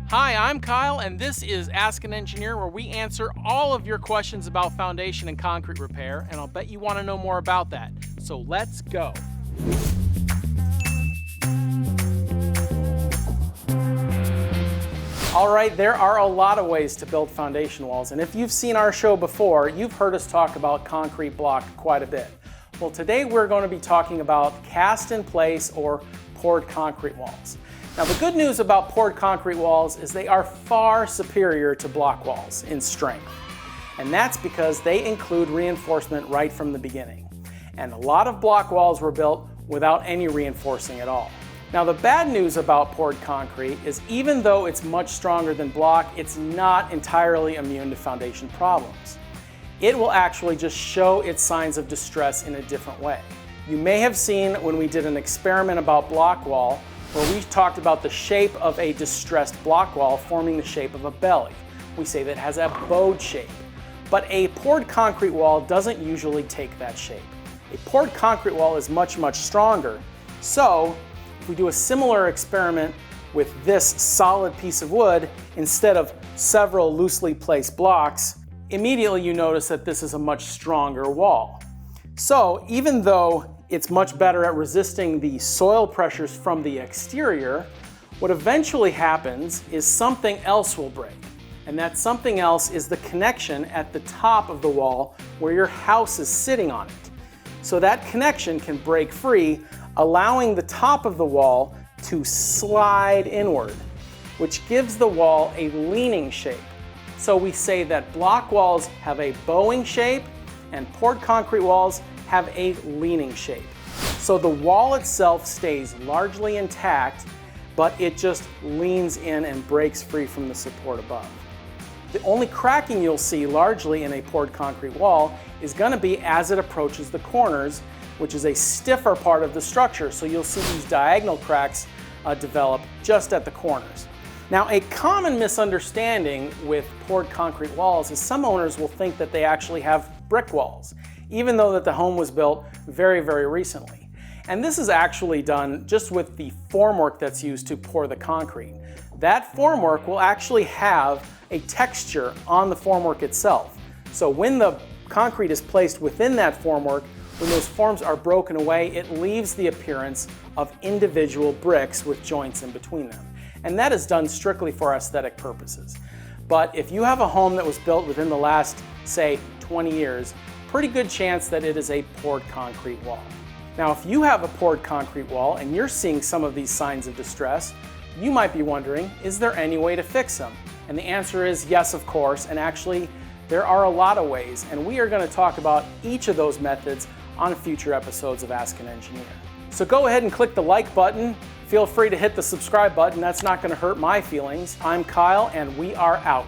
Hi, I'm Kyle, and this is Ask an Engineer, where we answer all of your questions about foundation and concrete repair, and I'll bet you want to know more about that. So let's go. All right, there are a lot of ways to build foundation walls, and if you've seen our show before, you've heard us talk about concrete block quite a bit. Well, today we're going to be talking about cast in place or poured concrete walls. Now, the good news about poured concrete walls is they are far superior to block walls in strength. And that's because they include reinforcement right from the beginning. And a lot of block walls were built without any reinforcing at all. Now, the bad news about poured concrete is even though it's much stronger than block, it's not entirely immune to foundation problems. It will actually just show its signs of distress in a different way. You may have seen when we did an experiment about block wall, where we talked about the shape of a distressed block wall forming the shape of a belly. We say that it has a bowed shape. But a poured concrete wall doesn't usually take that shape. A poured concrete wall is much, much stronger. So, if we do a similar experiment with this solid piece of wood instead of several loosely placed blocks, immediately you notice that this is a much stronger wall. So, even though it's much better at resisting the soil pressures from the exterior, what eventually happens is something else will break. And that something else is the connection at the top of the wall where your house is sitting on it. So that connection can break free, allowing the top of the wall to slide inward, which gives the wall a leaning shape. So we say that block walls have a bowing shape and poured concrete walls have a leaning shape. So the wall itself stays largely intact, but it just leans in and breaks free from the support above. The only cracking you'll see largely in a poured concrete wall is going to be as it approaches the corners, which is a stiffer part of the structure. So you'll see these diagonal cracks develop just at the corners. Now, a common misunderstanding with poured concrete walls is some owners will think that they actually have brick walls, even though that the home was built very, very recently. And this is actually done just with the formwork that's used to pour the concrete. That formwork will actually have a texture on the formwork itself. So when the concrete is placed within that formwork, when those forms are broken away, it leaves the appearance of individual bricks with joints in between them. And that is done strictly for aesthetic purposes. But if you have a home that was built within the last, say, 20 years, pretty good chance that it is a poured concrete wall. Now, if you have a poured concrete wall and you're seeing some of these signs of distress, you might be wondering, is there any way to fix them? And the answer is yes, of course, and actually there are a lot of ways, and we are going to talk about each of those methods on future episodes of Ask an Engineer. So go ahead and click the like button. Feel free to hit the subscribe button. That's not going to hurt my feelings. I'm Kyle, and we are out.